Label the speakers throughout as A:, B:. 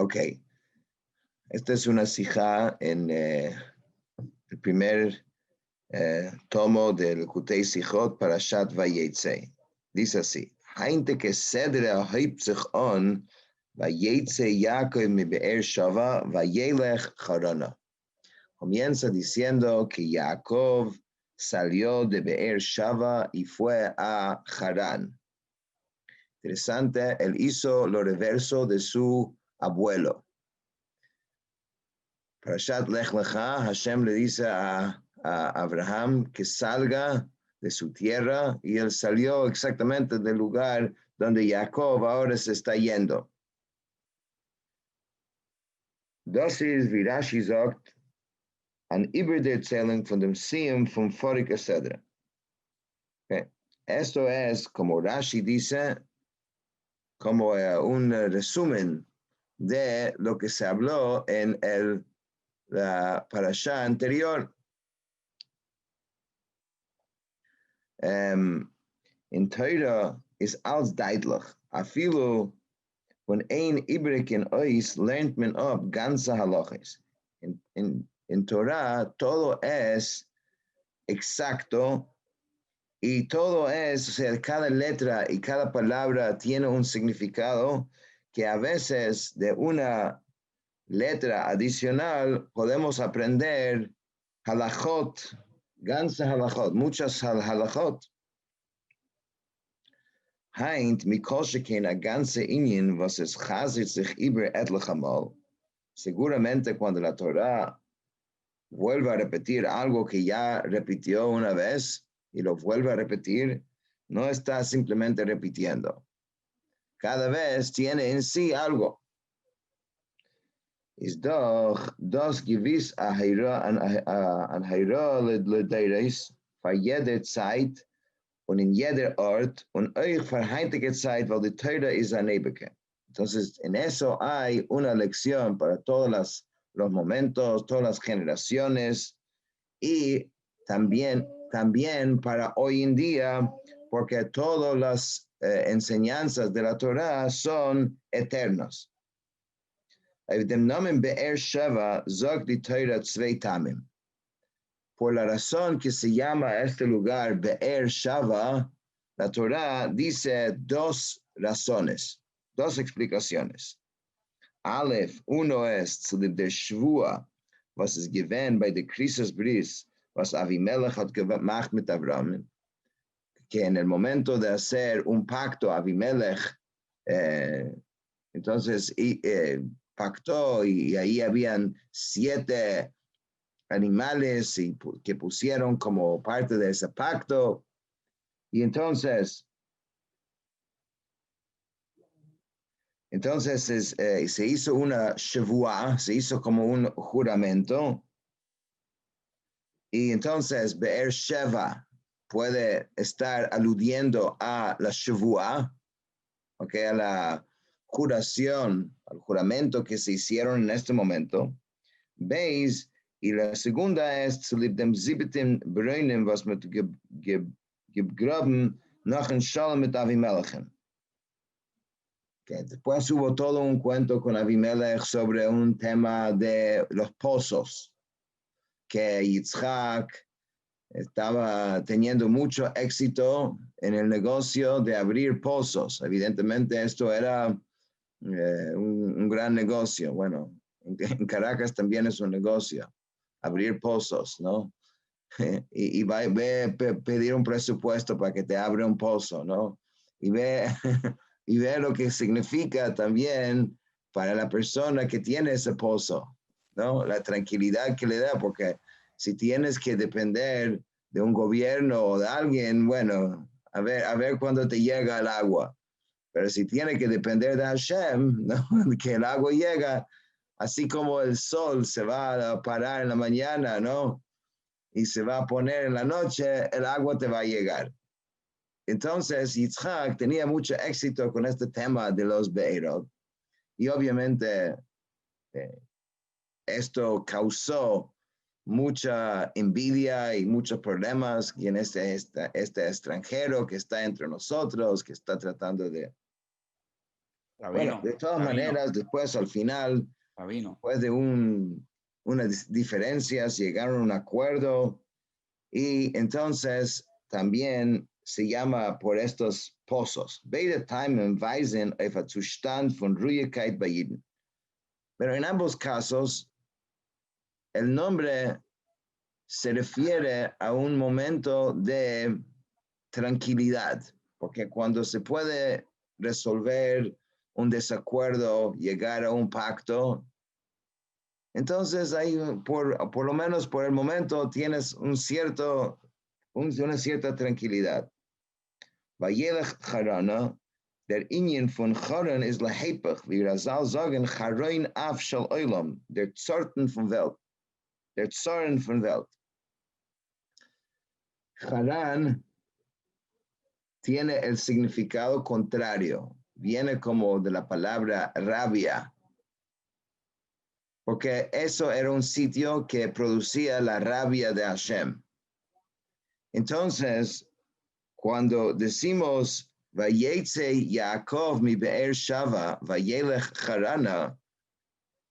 A: Ok, esta es una sijá en el primer tomo del Kutei Sijot para Shat Vayetze. Dice así, Hainte que sedre haipzich on, Vayetze Yaakov mi be'er shava, Vayelech Harana. Comienza diciendo que Jacob salió de Be'er Shava y fue a Harán. Interesante, él hizo lo reverso de su abuelo. Parashat Lech Lecha, Hashem le dice a Abraham que salga de su tierra y él salió exactamente del lugar donde Jacob ahora se está yendo. Das ist, wie Rashi sagt, an Übererzählung von dem Siyum von voriger Sedra. Okay. Esto es, como Rashi dice, como un resumen de lo que se habló en la parasha anterior. In Torah is alles deutlich. Afilu von ein Ibrik in Ois lernt man ab ganze halachis. In Torah todo es exacto y todo es, o sea, cada letra y cada palabra tiene un significado que a veces de una letra adicional podemos aprender halachot, ganze halachot, muchas halachot. Heint, mikol sheken a ganze inyan, was es chazit sich iber etlich amal. Seguramente cuando la Torah vuelve a repetir algo que ya repitió una vez y lo vuelve a repetir, no está simplemente repitiendo. Cada vez tiene en sí algo. Is doch das gewiss a heira an heira le deireis für jede Zeit und in jeder Ort und euch für heutige Zeit, weil die Torah ist eine Ebeke. Entonces, en eso hay una lección para todos los momentos, todas las generaciones y también para hoy en día, porque todas las enseñanzas de la Torah son eternas. Dem Namen Be'er Sheva sagt die Torah zwei Tamim. Por la razón que se llama este lugar Be'er Shava, la Torah dice dos razones, dos explicaciones. Aleph, uno es zu der Shvua, was es gewähnt bei der Krisis Bris, was Avimelech hat gemacht mit Abraham, que en el momento de hacer un pacto, Avimelech, entonces pactó y ahí habían 7 animales que pusieron como parte de ese pacto. Y entonces se hizo una shavua, se hizo como un juramento. Y entonces Be'er Sheva puede estar aludiendo a la shavua, okay, a la juración, al juramento que se hicieron en este momento. Beis, y la segunda es zu dem siebten Bräunen, was mit gegraben nach en Shalom mit Avimelech. Okay, después hubo todo un cuento con Avimelech sobre un tema de los pozos, que Yitzhak estaba teniendo mucho éxito en el negocio de abrir pozos. Evidentemente esto era un gran negocio. Bueno, en Caracas también es un negocio, abrir pozos, ¿no? Y va a pedir un presupuesto para que te abra un pozo, ¿no? Y ve lo que significa también para la persona que tiene ese pozo, ¿no? La tranquilidad que le da, porque si tienes que depender de un gobierno o de alguien, bueno, a ver cuándo te llega el agua. Pero si tiene que depender de Hashem, ¿no? Que el agua llega, así como el sol se va a parar en la mañana, ¿no? Y se va a poner en la noche, el agua te va a llegar. Entonces, Yitzhak tenía mucho éxito con este tema de los Be'erot. Y obviamente esto causó mucha envidia y muchos problemas. Y en este extranjero que está entre nosotros, que está tratando de Bueno,
B: Rabino,
A: de todas
B: rabino,
A: maneras, después al final,
B: rabino.
A: después de unas diferencias, llegaron a un acuerdo y entonces también se llama por estos pozos. Beide Timen weisen auf einen Zustand von Ruhigkeit bei Jeden. Pero en ambos casos, el nombre se refiere a un momento de tranquilidad, porque cuando se puede resolver un desacuerdo, llegar a un pacto, entonces hay, por lo menos por el momento, tienes una cierta tranquilidad. Vayelech Charana, der Inyan von Charan ist lahepach, wie Razal sagen, Charoin af shal olam, der Zorten von Welt, der Zorn von Welt. Haran tiene el significado contrario, viene como de la palabra rabia, porque eso era un sitio que producía la rabia de Hashem. Entonces, cuando decimos Vayetze Yaakov mi Be'er Shava, Vayelech Harana,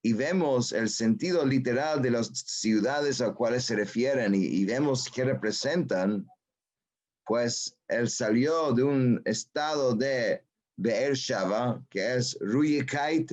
A: y vemos el sentido literal de las ciudades a cuales se refieren y vemos qué representan, pues él salió de un estado de Be'er Shava, que es Ruyekait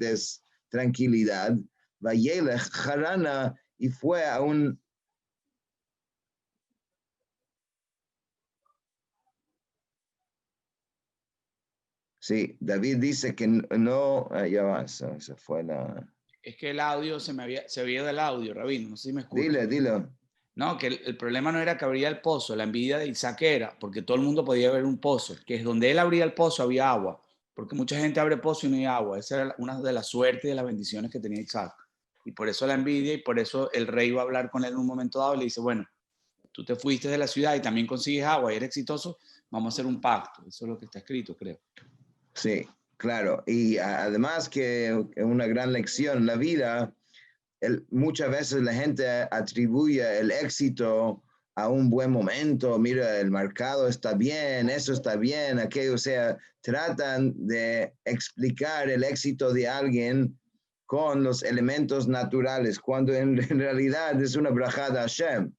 A: es tranquilidad, Vayelech Harana, y fue a un... Sí, David dice que no, ya va, se fue la...
B: Es que el audio se había del audio, rabino, no sé si me escucha.
A: Dilo.
B: No, que el problema no era que abría el pozo, la envidia de Isaac era, porque todo el mundo podía ver un pozo, que es donde él abría el pozo había agua, porque mucha gente abre pozo y no hay agua. Esa era una de las suertes y de las bendiciones que tenía Isaac. Y por eso la envidia y por eso el rey va a hablar con él en un momento dado y le dice, bueno, tú te fuiste de la ciudad y también consigues agua y eres exitoso, vamos a hacer un pacto. Eso es lo que está escrito, creo.
A: Sí, claro. Y además que una gran lección en la vida, muchas veces la gente atribuye el éxito a un buen momento, mira, el mercado está bien, eso está bien, aquello, o sea, tratan de explicar el éxito de alguien con los elementos naturales, cuando en realidad es una brajada Hashem,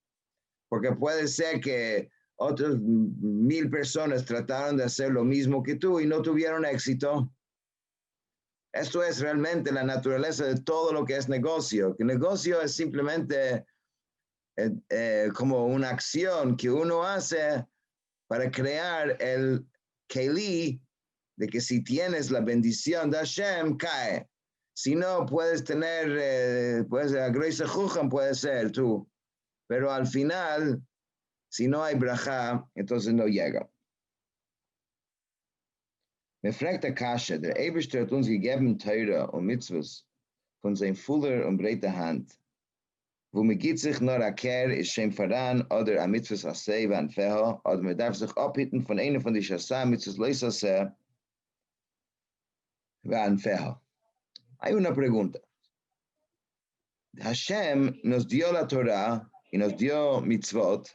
A: porque puede ser que otras 1000 personas trataron de hacer lo mismo que tú y no tuvieron éxito. Esto es realmente la naturaleza de todo lo que es negocio. Que negocio es simplemente como una acción que uno hace para crear el keli de que si tienes la bendición de Hashem, cae. Si no, puedes tener, puedes ser Grace Jujan, puede ser tú. Pero al final, si no hay braja, entonces no llega. Me fragt der Kasche, der Eberste hat uns gegeben Teure und Mitzvahs von seiner Fuller und breiter Hand. Wo mir geht sich nur a Kerr, ist Shem Faran oder a Mitzvahs Asei van Feho, oder man darf sich abhitten von einer von die Shassah Mitzvahs Leis Asei van Feho. Hay una pregunta. Hashem nos dio la Torah y nos dio mitzvot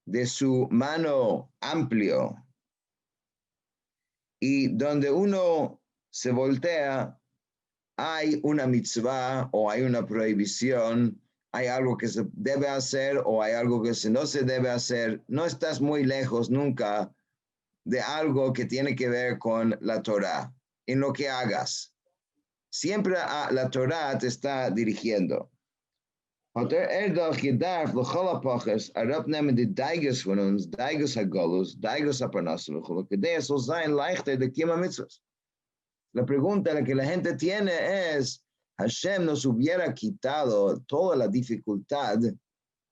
A: de su mano amplio y donde uno se voltea, hay una mitzvah o hay una prohibición, hay algo que se debe hacer o hay algo que no se debe hacer. No estás muy lejos nunca de algo que tiene que ver con la Torah, en lo que hagas. Siempre la Torah te está dirigiendo. Von uns, Daiges Hagolus, Daiges Aparnasul, que de eso sein leichter de Kima Mitzvahs. La pregunta que la gente tiene es, Hashem nos hubiera quitado toda la dificultad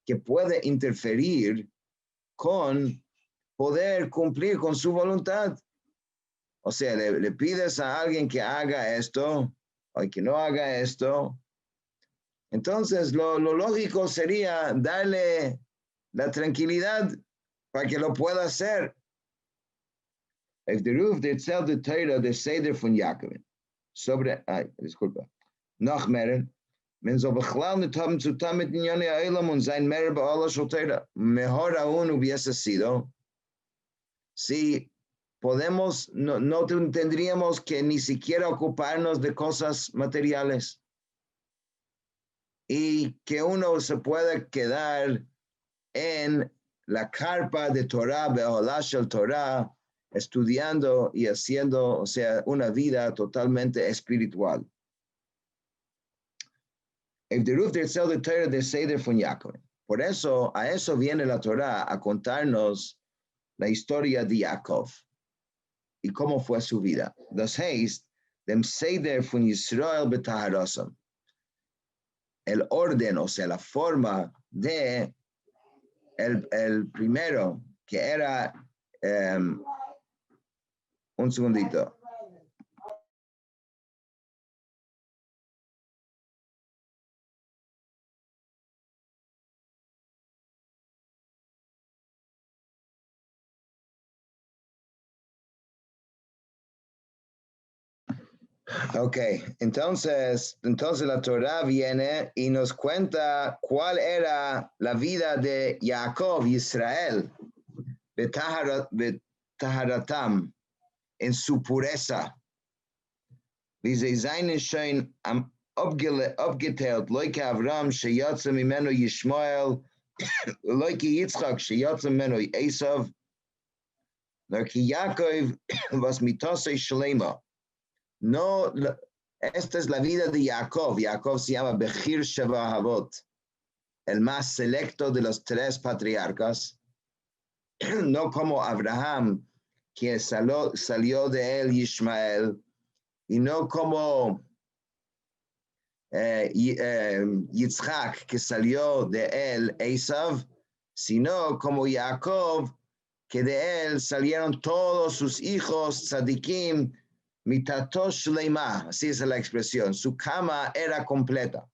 A: que puede interferir con poder cumplir con su voluntad. O sea, le pides a alguien que haga esto o que no haga esto. Entonces, lo lógico sería darle la tranquilidad para que lo pueda hacer. If the roof did sell the Torah, the Seder von Jakob. Disculpa. Noch mehr, men soll bechlal nicht haben zu tun mit den Joni Eilam und sein mehr bei Allah shel Torah. Mejor aún hubiese sido si no tendríamos que ni siquiera ocuparnos de cosas materiales. Y que uno se pueda quedar en la carpa de Torah, Be'olah Shel Torah, estudiando y haciendo, o sea, una vida totalmente espiritual. Por eso, a eso viene la Torah, a contarnos la historia de Jacob y cómo fue su vida. Das heißt, dem Seder von Yisrael betaharosam. El orden, o sea, la forma de el primero, que era, un segundito. Ok, entonces la Torah viene y nos cuenta cuál era la vida de Jacob, Israel, betaharatam, en su pureza. Dice, seinen schon am abgeteilt, leuke Avram, sheyatsa mimeno Yishmael, leuke Yitzchak, sheyatsa mimeno Esav, leuke Yaakov, was mitose shlema. No, esta es la vida de Jacob. Jacob se llama Bechir Sheva Havot, el más selecto de los tres patriarcas. No como Abraham, que salió de él Ishmael, y no como Yitzhak, que salió de él Esav, sino como Jacob, que de él salieron todos sus hijos tzadikim, mitatosh leima, así es la expresión, su cama era completa.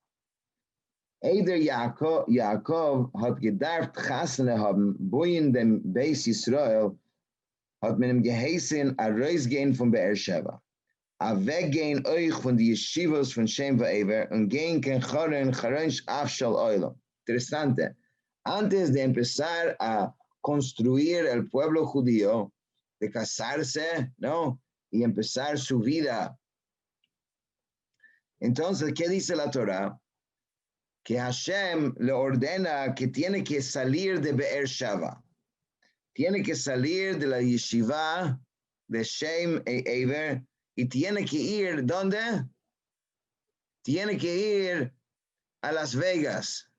A: Eider Jacob hat gedarft Chasne haben, boyen dem Beis Yisrael, hat mit dem geheißen a Reisgehen von Beersheba. A weggehen euch von die Yeshivos von Shem Va'ever und gehen kein Charench Afshal Oilo. Interesante. Antes de empezar a construir el pueblo judío, de casarse, ¿no? Y empezar su vida. Entonces, ¿qué dice la Torah? Que Hashem le ordena que tiene que salir de Beersheba. Tiene que salir de la yeshiva de Shem e Ever y tiene que ir, ¿dónde? Tiene que ir a Las Vegas.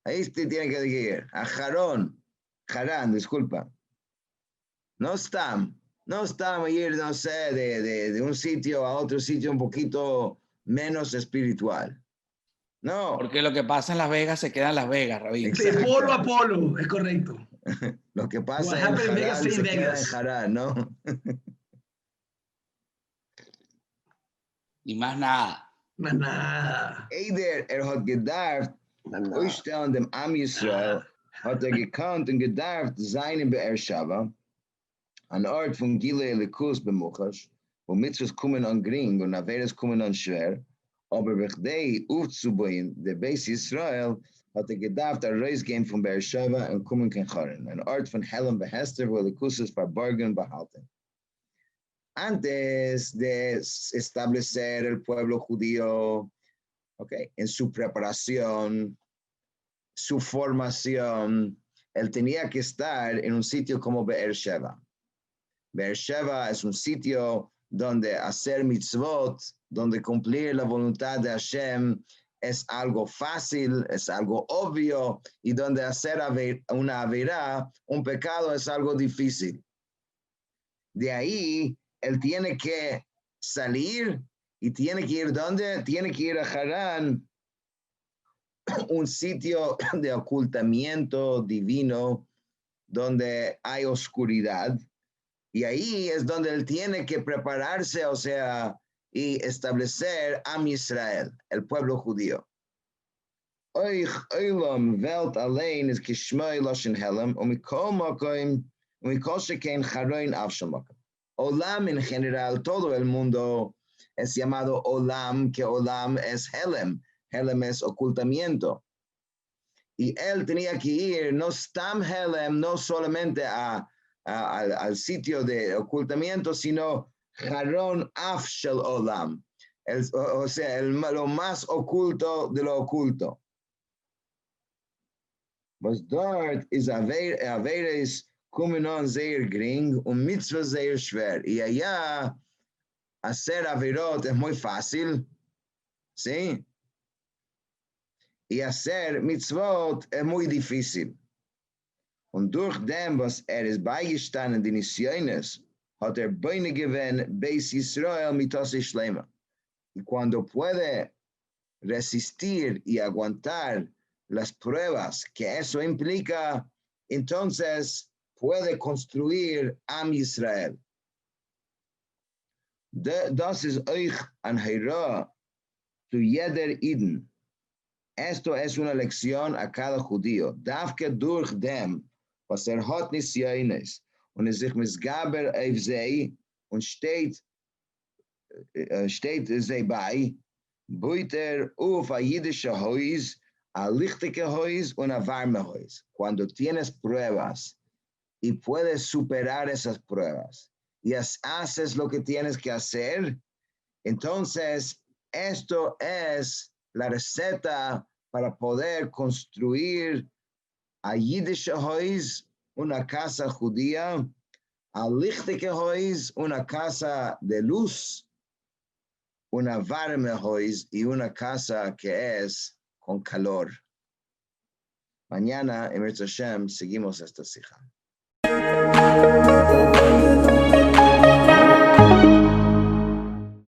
A: Ahí tiene que ir, a Harán, disculpa. No están a ir, no sé, de un sitio a otro sitio un poquito menos espiritual. No.
B: Porque lo que pasa en Las Vegas se queda en Las Vegas, Rabí.
C: De polo a polo, es correcto.
A: Lo que pasa en Harán se queda en Harán, ¿no?
B: Y más nada.
C: Más nada.
A: Eider hat gedarft, durchstellen dem Am Yisrael, hat gekannt und gedarft sein in Beersheba, an Ort von Gilei Likus bemuchash, wo Mitzvahs kommen an gering und Averes kommen an schwer, aber bechdei aufzubauen, der Beis Yisrael, hat gedarft a Reisgehen von Beersheba und kommen kein Charen, an Ort von Helem behester, wo Likus ist verborgen behalten. Antes de establecer el pueblo judío, okay, en su preparación, su formación, él tenía que estar en un sitio como Beersheba. Beersheba es un sitio donde hacer mitzvot, donde cumplir la voluntad de Hashem es algo fácil, es algo obvio, y donde hacer una averá, un pecado, es algo difícil. De ahí, él tiene que salir y tiene que ir ¿dónde? Tiene que ir a Harán, un sitio de ocultamiento divino donde hay oscuridad. Y ahí es donde él tiene que prepararse, o sea, y establecer Am Israel, el pueblo judío. Euch Olam Welt allein is Kishmai Loshen Helem, mikol makom, mikol sheken Charoin Avshal makom. Olam en general, todo el mundo es llamado Olam, que Olam es Helem. Helem es ocultamiento. Y él tenía que ir, no Stam Helem, no solamente a al sitio de ocultamiento, sino Haron Af Shel Olam, o sea, lo más oculto de lo oculto. Was dort is Averes Kumenon sehr gering und Mitzvah sehr schwer. Y allá hacer Averot es muy fácil, ¿sí? Y hacer Mitzvot es muy difícil. Und durch dem, was ist beigestanden, die Nisyones, hat Beine gewinnt, Beis Israel mitose Shlema. Y cuando puede resistir y aguantar las pruebas que eso implica, entonces puede construir Am Israel. Das ist euch an Heira zu jeder Iden. Esto es una lección a cada judío. Davke durch dem, was hat Nisyones, und sich misgaber auf sie, und steht sie bei, buiter auf a jüdische Haus, a lichtige Haus und a warme Haus. Cuando tienes pruebas y puedes superar esas pruebas y haces lo que tienes que hacer, entonces esto es la receta para poder construir a jüdische Haus, una casa judía, a lichtige Haus, una casa de luz, una warme Haus y una casa que es con calor. Mañana, en Mirza Hashem, seguimos esta sija.